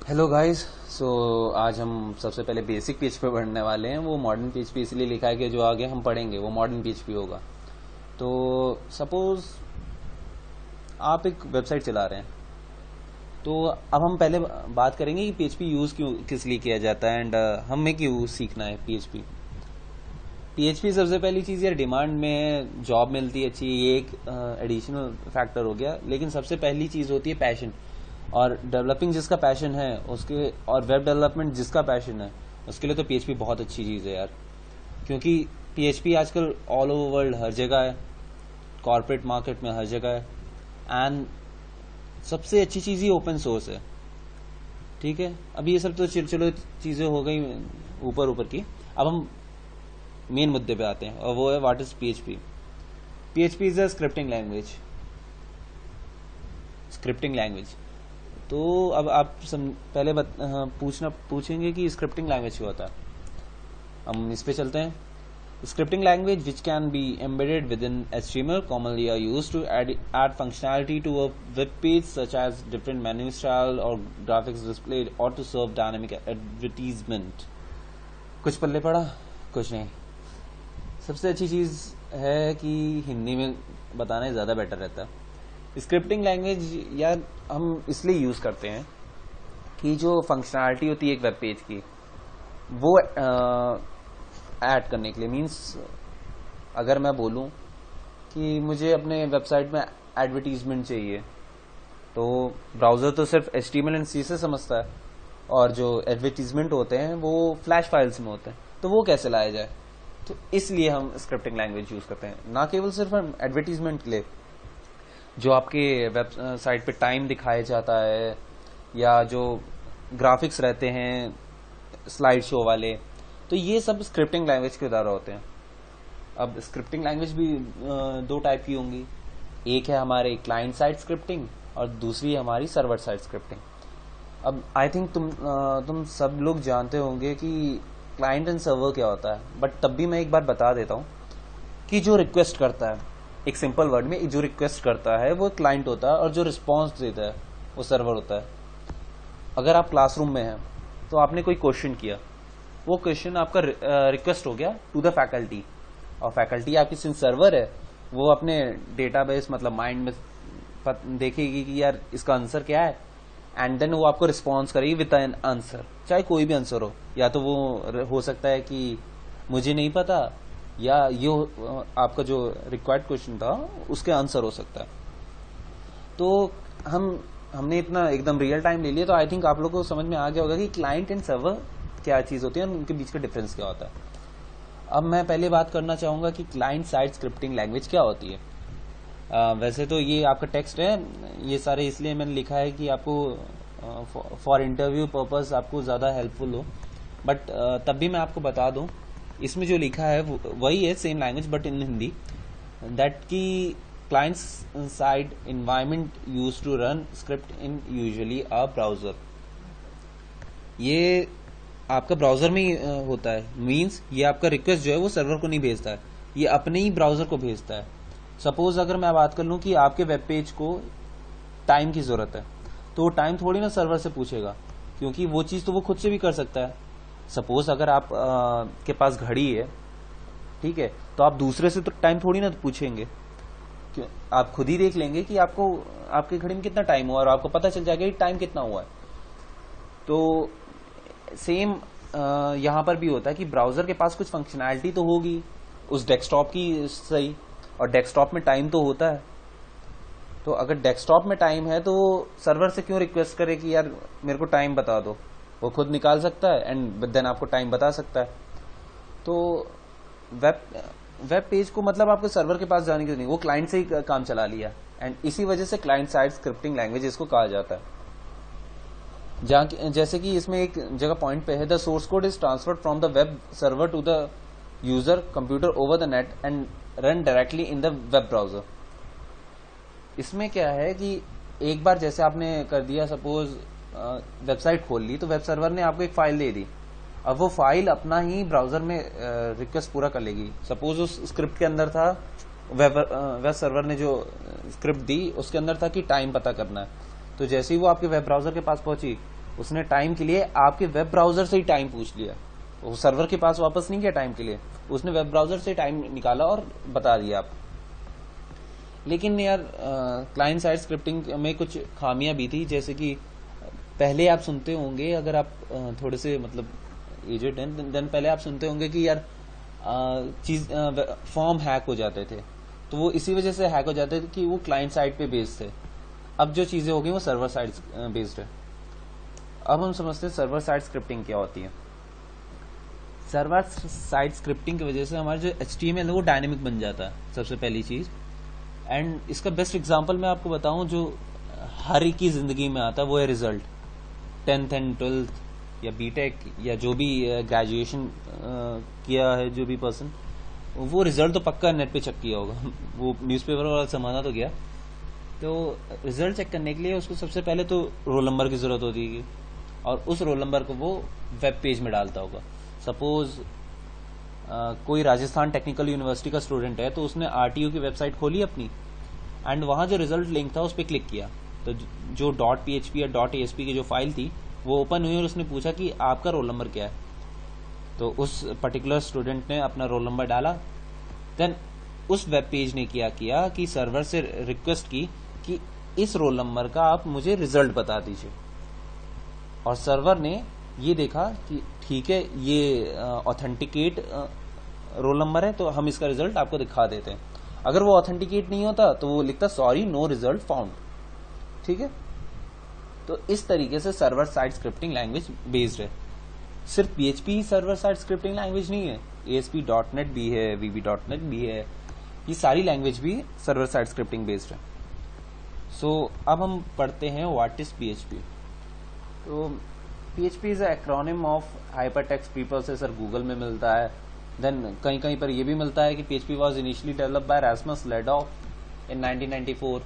Hello guys. सो आज हम सबसे पहले बेसिक पीएचपी पढ़ने वाले हैं। वो मॉडर्न पीएचपी इसलिए लिखा है कि जो आगे हम पढ़ेंगे वो मॉडर्न पीएचपी होगा। तो सपोज आप एक वेबसाइट चला रहे हैं, तो अब हम पहले बात करेंगे कि पीएचपी यूज़ क्यों किस लिए किया जाता है एंड हमें क्यों सीखना है पीएचपी। पीएचपी सबसे पहली चीज़ यार डिमांड में जॉब मिलती है अच्छी, ये एक एडिशनल फैक्टर हो गया। लेकिन सबसे पहली चीज़ होती है पैशन, और डेवलपिंग जिसका पैशन है उसके, और वेब डेवलपमेंट जिसका पैशन है उसके लिए तो पीएचपी बहुत अच्छी चीज़ है यार। क्योंकि पीएचपी आजकल ऑल ओवर वर्ल्ड हर जगह है, कॉर्पोरेट मार्केट में हर जगह है, एंड सबसे अच्छी चीज़ ही ओपन सोर्स है। ठीक है, अब ये सब तो चलो चीज़ें हो गई ऊपर ऊपर की। अब हम मेन मुद्दे पे आते हैं, और वो है what is PHP. PHP is a scripting language. Scripting language तो अब आप पहले पूछेंगे कि स्क्रिप्टिंग लैंग्वेज क्या होता है। हम इस पे चलते हैं। Scripting language which can be embedded with in HTML commonly are used to add functionality to a web page such as different menu style or graphics displayed or to serve dynamic advertisement। कुछ पल्ले पड़ा, कुछ नहीं। सबसे अच्छी चीज़ है कि हिंदी में बताना ज़्यादा बेटर रहता है। स्क्रिप्टिंग लैंग्वेज यार हम इसलिए यूज़ करते हैं कि जो फंक्शनैलिटी होती है एक वेब पेज की, वो ऐड करने के लिए। मींस अगर मैं बोलूं कि मुझे अपने वेबसाइट में एडवर्टीजमेंट चाहिए, तो ब्राउज़र तो सिर्फ HTML एंड CSS समझता है, और जो एडवर्टीजमेंट होते हैं वो फ्लैश फाइल्स में होते हैं, तो वो कैसे लाया जाए। तो इसलिए हम स्क्रिप्टिंग लैंग्वेज यूज़ करते हैं, ना केवल सिर्फ एडवर्टीजमेंट के लिए। जो आपके वेबसाइट पे टाइम दिखाया जाता है, या जो ग्राफिक्स रहते हैं स्लाइड शो वाले, तो ये सब स्क्रिप्टिंग लैंग्वेज के द्वारा होते हैं। अब स्क्रिप्टिंग लैंग्वेज भी दो टाइप की होंगी। एक है हमारे क्लाइंट साइड स्क्रिप्टिंग, और दूसरी है हमारी सर्वर साइड स्क्रिप्टिंग। अब आई थिंक तुम सब लोग जानते होंगे कि क्लाइंट एंड सर्वर क्या होता है, बट तब भी मैं एक बार बता देता हूँ कि जो रिक्वेस्ट करता है, एक सिंपल वर्ड में जो रिक्वेस्ट करता है वो क्लाइंट होता है, और जो रिस्पॉन्स देता है वो सर्वर होता है। अगर आप क्लासरूम में हैं तो आपने कोई क्वेश्चन किया, वो क्वेश्चन आपका रिक्वेस्ट हो गया टू द फैकल्टी, और फैकल्टी आपकी सिंस सर्वर है, वो अपने डेटाबेस मतलब माइंड में देखेगी कि यार इसका आंसर क्या है, एंड देन वो आपको रिस्पॉन्स करेगी विद एन आंसर, चाहे कोई भी आंसर हो। या तो वो हो सकता है कि मुझे नहीं पता, या ये आपका जो रिक्वायर्ड क्वेश्चन था उसके आंसर हो सकता है। तो हमने इतना एकदम रियल टाइम ले लिया, तो आई थिंक आप लोगों को समझ में आ गया होगा कि क्लाइंट एंड सर्वर क्या चीज़ होती है और उनके बीच का डिफरेंस क्या होता है। अब मैं पहले बात करना चाहूँगा कि क्लाइंट साइड स्क्रिप्टिंग लैंग्वेज क्या होती है। वैसे तो ये आपका टेक्स्ट है, ये सारे इसलिए मैंने लिखा है कि आपको फॉर इंटरव्यू पर्पस आपको ज़्यादा हेल्पफुल हो, बट तब भी मैं आपको बता दूं, इसमें जो लिखा है वही है, same language but in Hindi. That की client side environment use to run script in usually a browser. ये आपका ब्राउजर में ही होता है। मींस ये आपका रिक्वेस्ट जो है वो सर्वर को नहीं भेजता है, ये अपने ही ब्राउजर को भेजता है। सपोज अगर मैं बात कर लूं कि आपके वेब पेज को टाइम की जरूरत है, तो वो टाइम थोड़ी ना सर्वर से पूछेगा, क्योंकि वो चीज़ तो वो खुद से भी कर सकता है। सपोज अगर आप के पास घड़ी है, ठीक है, तो आप दूसरे से तो टाइम थोड़ी ना पूछेंगे, आप खुद ही देख लेंगे कि आपको आपकी घड़ी में कितना टाइम हुआ, और आपको पता चल जाएगा कि टाइम कितना हुआ है। तो सेम यहाँ पर भी होता है कि ब्राउजर के पास कुछ फंक्शनैलिटी तो होगी उस डेस्कटॉप की सही, और डेस्कटॉप में टाइम तो होता है। तो अगर डेस्कटॉप में टाइम है तो वो सर्वर से क्यों रिक्वेस्ट करे कि यार मेरे को टाइम बता दो, वो खुद निकाल सकता है एंड देन आपको टाइम बता सकता है। तो वेब पेज को मतलब आपको सर्वर के पास जाने की नहीं, वो क्लाइंट से ही काम चला लिया, एंड इसी वजह से क्लाइंट साइड स्क्रिप्टिंग लैंग्वेज इसको कहा जाता है। जैसे कि इसमें एक जगह पॉइंट पे है, the source code is transferred from the web server to the user computer over the net and run directly in the web browser. इसमें क्या है कि एक बार जैसे आपने कर दिया, सपोज वेबसाइट खोल ली, तो वेब सर्वर ने आपको एक फाइल दे दी, अब वो फाइल अपना ही ब्राउजर में रिक्वेस्ट पूरा कर लेगी। सपोज उस स्क्रिप्ट के अंदर था, वेब सर्वर ने जो स्क्रिप्ट दी उसके अंदर था कि टाइम पता करना है, तो जैसे ही वो आपके वेब ब्राउजर के पास पहुंची उसने टाइम के लिए आपके वेब ब्राउजर से ही टाइम पूछ लिया, वो सर्वर के पास वापस नहीं गया टाइम के लिए, उसने वेब ब्राउजर से टाइम निकाला और बता दिया आप। लेकिन यार क्लाइंट साइड स्क्रिप्टिंग में कुछ खामियां भी थी, जैसे कि पहले आप सुनते होंगे, अगर आप थोड़े से मतलब एजेड हैं, देन पहले आप सुनते होंगे कि यार चीज फॉर्म हैक हो जाते थे, तो वो इसी वजह से हैक हो जाते थे कि वो क्लाइंट साइड पे बेस्ड थे। अब जो चीजें हो गई वो सर्वर साइड बेस्ड है। अब हम समझते हैं सर्वर साइड स्क्रिप्टिंग क्या होती है। सर्वर साइड स्क्रिप्टिंग की वजह से हमारा जो HTML है वो डायनेमिक बन जाता है, सबसे पहली चीज। एंड इसका बेस्ट एग्जांपल मैं आपको बताऊं जो हर एक की जिंदगी में आता है, वो है रिजल्ट। 10th एंड 12th या बीटेक या जो भी ग्रेजुएशन किया है जो भी पर्सन, वो रिजल्ट तो पक्का नेट पे चेक किया होगा वो न्यूज़पेपर वाला जमाना तो गया। तो रिजल्ट चेक करने के लिए उसको सबसे पहले तो रोल नंबर की जरूरत होती है, और उस रोल नंबर को वो वेब पेज में डालता होगा। सपोज कोई राजस्थान टेक्निकल यूनिवर्सिटी का स्टूडेंट है, तो उसने RTO की वेबसाइट खोली अपनी, एंड वहां जो रिजल्ट लिंक था उस पर क्लिक किया, तो जो .php या .asp की जो फाइल थी वो ओपन हुई और उसने पूछा कि आपका रोल नंबर क्या है। तो उस पर्टिकुलर स्टूडेंट ने अपना रोल नंबर डाला। देन उस वेब पेज ने क्या किया कि सर्वर से रिक्वेस्ट की कि इस रोल नंबर का आप मुझे रिजल्ट बता दीजिए, और सर्वर ने ये देखा कि ठीक है ये ऑथेंटिकेट रोल नंबर है, तो हम इसका रिजल्ट आपको दिखा देते हैं। अगर वो ऑथेंटिकेट नहीं होता तो वो लिखता सॉरी नो रिजल्ट फाउंड। ठीक है, तो इस तरीके से server side scripting language based है। सिर्फ PHP server side scripting language नहीं है, ASP.NET भी है, VB.NET भी है, ये सारी लैंग्वेज भी सर्वर साइड स्क्रिप्टिंग बेस्ड है। सो अब हम पढ़ते हैं व्हाट इज PHP। तो PHP is acronym of hypertext preprocessor, Google में मिलता है। देन कहीं कहीं पर यह भी मिलता है कि PHP was initially developed by Rasmus Lerdorf in 1994।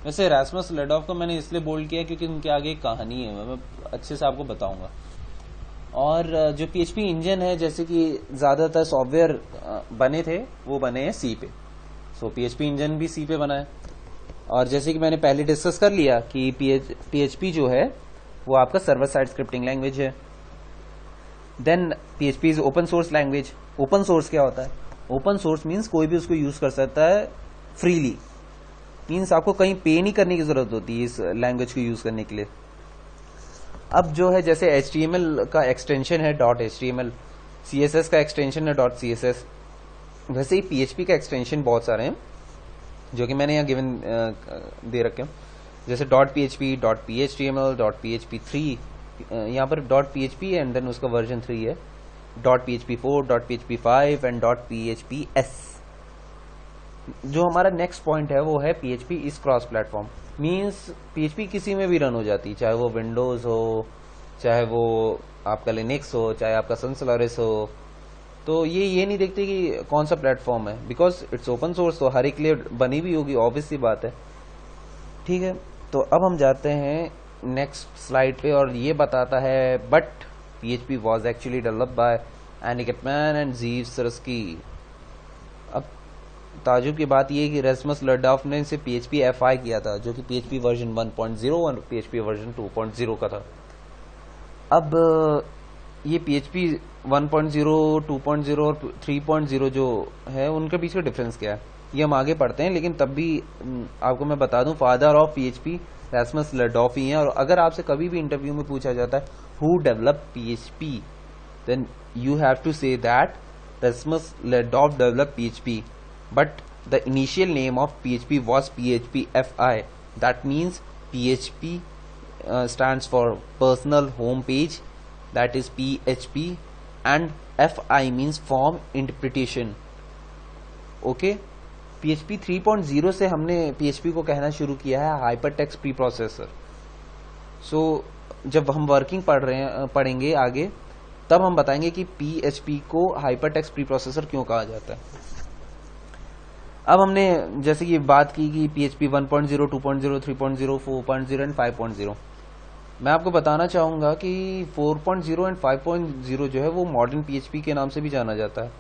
वैसे रास्मस लेडॉफ को मैंने इसलिए बोल्ड किया क्योंकि उनके आगे एक कहानी है, मैं अच्छे से आपको बताऊंगा। और जो PHP इंजन है, जैसे कि ज्यादातर सॉफ्टवेयर बने थे वो बने हैं C पे। सो PHP इंजन भी C पे बना है। और जैसे कि मैंने पहले डिस्कस कर लिया कि PHP जो है वो आपका सर्वर साइड स्क्रिप्टिंग लैंग्वेज है। Then PHP is open source language. Open source क्या होता है? ओपन सोर्स मीन्स कोई भी उसको यूज कर सकता है फ्रीली, मीन्स आपको कहीं पे नहीं करने की जरूरत होती है इस लैंग्वेज को यूज करने के लिए। अब जो है जैसे HTML का एक्सटेंशन है .html, CSS का एक्सटेंशन है .css, वैसे ही PHP का एक्सटेंशन बहुत सारे हैं जो कि मैंने यहाँ गिवन दे रखे हैं, जैसे .php, .phtml, .php3, यहाँ पर .php एंड देन उसका वर्जन 3 है, .php4, .php5 एंड .phps। जो हमारा नेक्स्ट पॉइंट है वो है PHP is cross platform, means PHP किसी में भी रन हो जाती है, चाहे वो विंडोज हो, चाहे वो आपका लिनक्स हो, चाहे आपका सन सोलारिस हो। तो ये नहीं देखते कि कौन सा प्लेटफॉर्म है, बिकॉज इट्स ओपन सोर्स, तो हर एक के लिए बनी भी होगी, ऑब्वियस सी बात है। ठीक है, तो अब हम जाते हैं नेक्स्ट स्लाइड पे, और ये बताता है but PHP was actually developed by any gateman and जीव सरस्की। अब ताजुब की बात यह है कि रास्मस लेडॉफ ने इसे PHP FI किया था, जो कि PHP वर्जन 1.0 और PHP वर्जन 2.0 का था। अब ये PHP 1.0, 2.0 और 3.0 जो है उनके बीच का डिफरेंस क्या है ये हम आगे पढ़ते हैं, लेकिन तब भी आपको मैं बता दूं फादर ऑफ PHP रास्मस लेडॉफ ही है। और अगर आपसे कभी भी इंटरव्यू में पूछा जाता है who developed PHP, then you have to say that Rasmus Lerdorf developed PHP, but the initial name of PHP was PHP FI. That means PHP stands for personal home page, that is PHP, and FI means form interpretation. Okay, PHP 3.0 से हमने PHP को कहना शुरू किया है hypertext pre processor. सो जब हम working पढ़ेंगे आगे, तब हम बताएंगे कि PHP को हाइपरटेक्स्ट प्री प्रोसेसर क्यों कहा जाता है। अब हमने जैसे कि बात की कि PHP 1.0, 2.0, 3.0, 4.0 एंड 5.0। मैं आपको बताना चाहूंगा कि 4.0 एंड 5.0 जो है वो मॉडर्न PHP के नाम से भी जाना जाता है,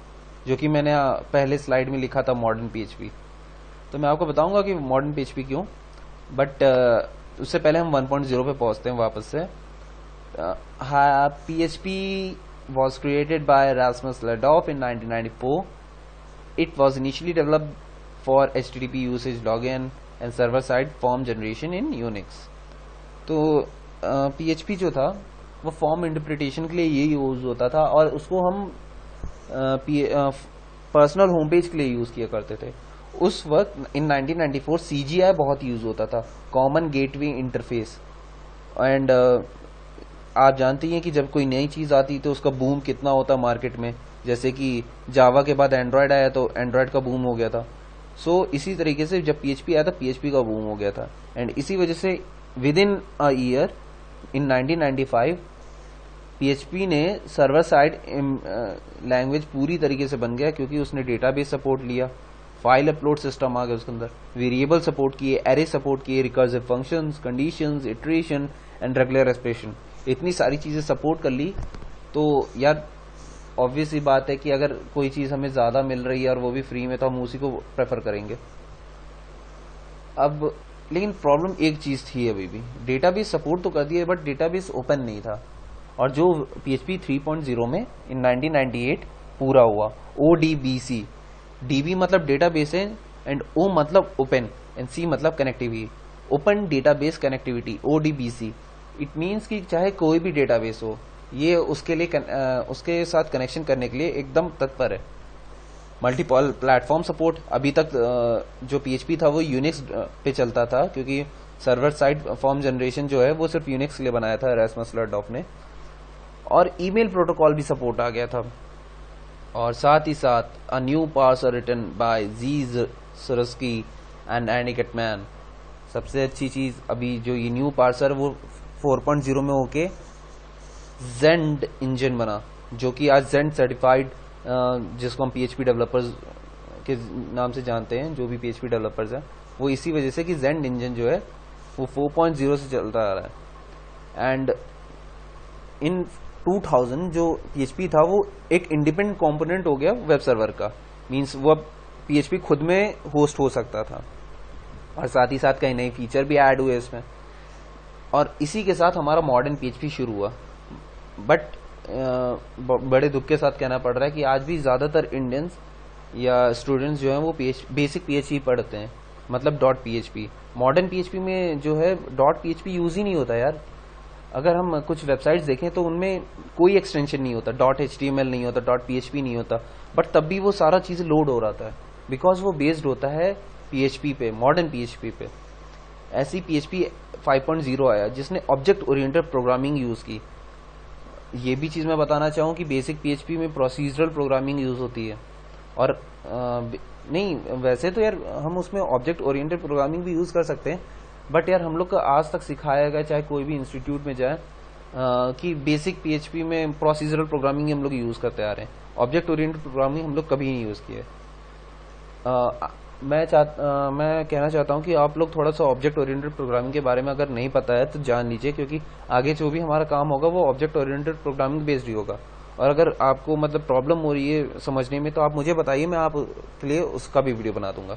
जो कि मैंने पहले स्लाइड में लिखा था मॉडर्न PHP। तो मैं आपको बताऊंगा कि मॉडर्न PHP क्यों, बट उससे पहले हम 1.0 पे पहुंचते हैं वापस से। PHP was created by Rasmus Ladorf in 1994. It was initially developed for HTTP usage, login and server-side form generation in Unix. तो PHP जो था वो फॉर्म इंटरप्रिटेशन के लिए ये यूज होता था और उसको हम पर्सनल होम पेज के लिए यूज किया करते थे. उस वक्त इन 1994 CGI बहुत यूज होता था, कॉमन गेटवे इंटरफेस. एंड आप जानते हैं कि जब कोई नई चीज आती तो उसका बूम कितना होता मार्केट में. जैसे कि जावा के बाद एंड्रॉयड आया तो एंड्रॉयड का बूम हो गया था. सो इसी तरीके से जब PHP आया था PHP का बूम हो गया था. एंड इसी वजह से with in a year in 1995 PHP ने सर्वर साइड लैंग्वेज पूरी तरीके से बन गया, क्योंकि उसने डेटाबेस सपोर्ट लिया, फाइल अपलोड सिस्टम आ गया उसके अंदर, वेरिएबल सपोर्ट किए, एरे सपोर्ट किए, recursive functions, conditions, iteration and regular expression. इतनी सारी चीजें सपोर्ट कर ली. तो यार ऑब्वियस ही बात है कि अगर कोई चीज हमें ज्यादा मिल रही है और वो भी फ्री में, तो हम उसी को प्रेफर करेंगे. अब लेकिन प्रॉब्लम एक चीज थी, अभी भी डेटाबेस सपोर्ट तो कर दिया बट डेटाबेस ओपन नहीं था. और जो PHP 3.0 में इन 1998 पूरा हुआ, ODBC, DB मतलब डेटाबेस है एंड O मतलब ओपन एंड C मतलब connectivity, open database connectivity, ODBC. It means कि चाहे कोई भी डेटाबेस हो, ये उसके लिए उसके साथ कनेक्शन करने के लिए एकदम तत्पर है. Multiple platform support. अभी तक जो PHP था वो यूनिक्स पे चलता था, क्योंकि सर्वर साइड फॉर्म जनरेशन जो है वो सिर्फ यूनिक्स के लिए बनाया था रास्मस लर्डॉफ ने. और ईमेल प्रोटोकॉल भी सपोर्ट आ गया था. और साथ ही साथ a new parser written by Zeev Suraski and Andi Gutmans. सबसे अच्छी चीज अभी जो ये न्यू पार्सर वो 4.0 में होके जेंड इंजन बना, जो कि आज जेंड सर्टिफाइड, जिसको हम PHP डेवलपर्स के नाम से जानते हैं, जो भी PHP डेवलपर्स हैं, वो इसी वजह से कि जेंड इंजन जो है वो 4.0 से चलता आ रहा है. एंड इन 2000 जो PHP था वो एक इंडिपेंडेंट कंपोनेंट हो गया वेब सर्वर का. मींस वो अब PHP खुद में होस्ट हो सकता था, और साथ ही साथ कई नए फीचर भी ऐड हुए इसमें. और इसी के साथ हमारा मॉडर्न PHP शुरू हुआ. बट बड़े दुख के साथ कहना पड़ रहा है कि आज भी ज्यादातर इंडियंस या स्टूडेंट्स जो हैं वो बेसिक PHP पढ़ते हैं, मतलब .php. मॉडर्न PHP में जो है .php यूज ही नहीं होता यार. अगर हम कुछ वेबसाइट्स देखें तो उनमें कोई एक्सटेंशन नहीं होता, .html नहीं होता, .php नहीं होता, बट तब भी वो सारा चीज लोड हो रहा था, बिकॉज वो बेस्ड होता है PHP पे, मॉडर्न PHP पे. ऐसी PHP 5.0 आया जिसने ऑब्जेक्ट ओरिएंटेड प्रोग्रामिंग यूज की. ये भी चीज मैं बताना चाहूँ कि बेसिक PHP में प्रोसीजरल प्रोग्रामिंग यूज होती है. और नहीं, वैसे तो यार हम उसमें ऑब्जेक्ट ओरिएंटेड प्रोग्रामिंग भी यूज कर सकते हैं, बट यार हम लोग को आज तक सिखाया गया, चाहे कोई भी इंस्टीट्यूट में जाए, कि बेसिक PHP में प्रोसीजरल प्रोग्रामिंग हम लोग यूज करते आ रहे हैं. ऑब्जेक्ट ओरिएंटेड प्रोग्रामिंग हम लोग कभी नहीं यूज किए. मैं कहना चाहता हूं कि आप लोग थोड़ा सा ऑब्जेक्ट ओरिएंटेड प्रोग्रामिंग के बारे में अगर नहीं पता है तो जान लीजिए, क्योंकि आगे जो भी हमारा काम होगा वो ऑब्जेक्ट ओरिएंटेड प्रोग्रामिंग बेस्ड ही होगा. और अगर आपको मतलब प्रॉब्लम हो रही है समझने में तो आप मुझे बताइए, मैं आपके लिए उसका भी वीडियो बना दूंगा.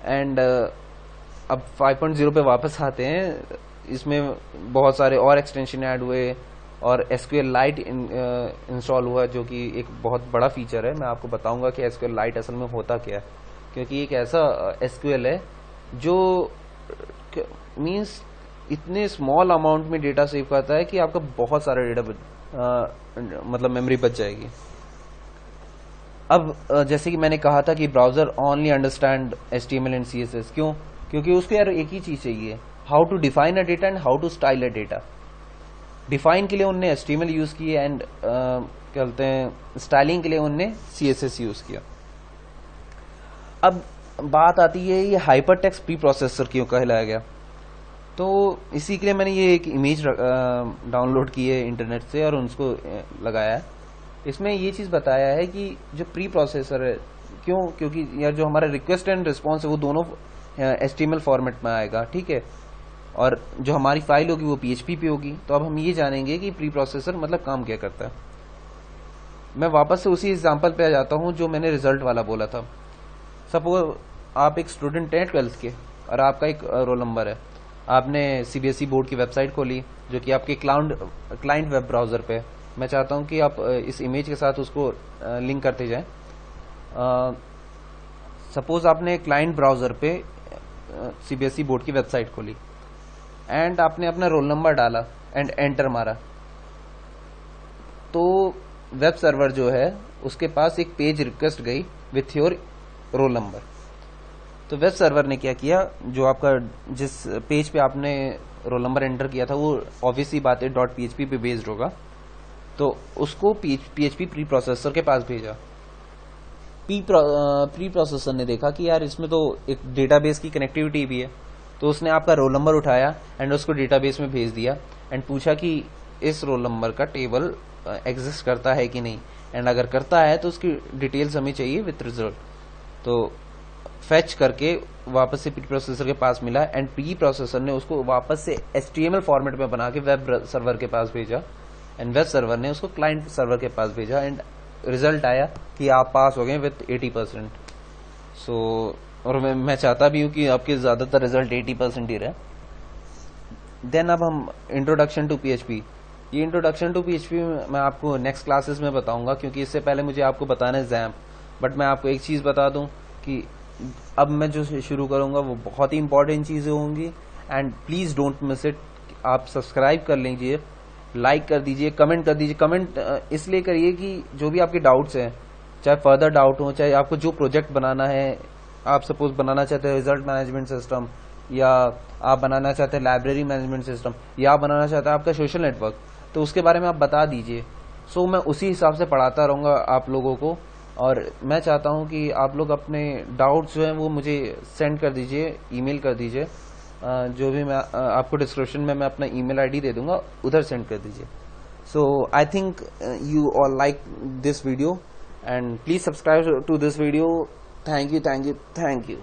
एंड अब 5.0 पे वापस आते हैं. इसमें बहुत सारे और एक्सटेंशन ऐड हुए और SQLite इंस्टॉल हुआ, जो कि एक बहुत बड़ा फीचर है. मैं आपको बताऊंगा कि SQLite असल में होता क्या है, क्योंकि एक ऐसा SQL है जो मींस इतने स्मॉल अमाउंट में डेटा सेव करता है कि आपका बहुत सारा डेटा मतलब मेमोरी बच जाएगी. अब जैसे कि मैंने कहा था कि browser only understand HTML and CSS. क्यों? क्योंकि उसको यार एक ही चीज चाहिए, how to define a data and how to style a data. Define के लिए उनने HTML यूज किए एंड कहते हैं स्टाइलिंग के लिए उनने CSS यूज किया. अब बात आती है ये हाइपर टेक्स्ट प्री प्रोसेसर क्यों कहलाया गया. तो इसी के लिए मैंने ये एक इमेज डाउनलोड की है इंटरनेट से और उनको लगाया है. इसमें ये चीज बताया है कि जो प्री प्रोसेसर है, क्यों, क्योंकि यार जो हमारा रिक्वेस्ट एंड रिस्पॉन्स है वो दोनों HTML फॉर्मेट में आएगा, ठीक है, और जो हमारी फाइल होगी वो PHP पे होगी. तो अब हम ये जानेंगे कि प्री प्रोसेसर मतलब काम क्या करता है. मैं वापस से उसी एग्जाम्पल पे आ जाता हूँ जो मैंने रिजल्ट वाला बोला था. सपोज आप एक स्टूडेंट हैं 12th के और आपका एक रोल नंबर है. आपने सीबीएसई बोर्ड की वेबसाइट खोली जो कि आपके क्लाइंट वेब ब्राउजर पे। मैं चाहता हूं कि आप इस इमेज के साथ उसको लिंक करते जाएं। सपोज आपने क्लाइंट ब्राउजर पे सीबीएसई बोर्ड की वेबसाइट खोली एंड आपने अपना रोल नंबर डाला एंड एंटर मारा, तो वेब सर्वर जो है उसके पास एक पेज रिक्वेस्ट गई विथ योर रोल नंबर। तो वेब सर्वर ने क्या किया, जो आपका जिस पेज पे आपने रोल नंबर एंटर किया था वो ऑब्वियसली बात है .php पे बेस्ड होगा, तो उसको PHP प्री प्रोसेसर के पास भेजा। प्री प्रोसेसर ने देखा कि यार इसमें तो एक डेटाबेस की कनेक्टिविटी भी है, तो उसने आपका रोल नंबर उठाया एंड उसको डेटाबेस में भेज दिया एंड पूछा कि इस रोल नंबर का टेबल एग्जिस्ट करता है कि नहीं, एंड अगर करता है तो उसकी डिटेल्स हमें चाहिए विथ रिजल्ट। तो फेच करके वापस से प्री प्रोसेसर के पास मिला एंड प्री प्रोसेसर ने उसको वापस से HTML फॉर्मेट में बना के वेब सर्वर के पास भेजा एंड वेब सर्वर ने उसको क्लाइंट सर्वर के पास भेजा एंड रिजल्ट आया कि आप पास हो गए विथ 80%। सो और मैं चाहता भी हूं कि आपके ज्यादातर रिजल्ट 80% ही रहे। देन अब हम इंट्रोडक्शन टू PHP, ये इंट्रोडक्शन टू PHP मैं आपको नेक्स्ट क्लासेस में बताऊंगा, क्योंकि इससे पहले मुझे आपको बताना है XAMPP। बट मैं आपको एक चीज बता दूं कि अब मैं जो शुरू करूंगा वो बहुत ही इंपॉर्टेंट चीजें होंगी and please don't miss it. आप सब्सक्राइब कर लीजिए, लाइक कर दीजिए, कमेंट कर दीजिए। कमेंट इसलिए करिए कि जो भी आपके डाउट्स हैं, चाहे फर्दर डाउट हो, चाहे आपको जो प्रोजेक्ट बनाना है, आप सपोज बनाना चाहते हैं रिजल्ट मैनेजमेंट सिस्टम, या आप बनाना चाहते हैं लाइब्रेरी मैनेजमेंट सिस्टम, या आप बनाना चाहते हैं आपका सोशल नेटवर्क, तो उसके बारे में आप बता दीजिए। सो मैं उसी हिसाब से पढ़ाता रहूंगा आप लोगों को, और मैं चाहता हूं कि आप लोग अपने डाउट्स जो हैं वो मुझे सेंड कर दीजिए, ईमेल कर दीजिए। जो भी मैं आपको डिस्क्रिप्शन में मैं अपना ईमेल आईडी दे दूंगा, उधर सेंड कर दीजिए। So I think you all like this video and please subscribe to this video. Thank you, thank you, thank you.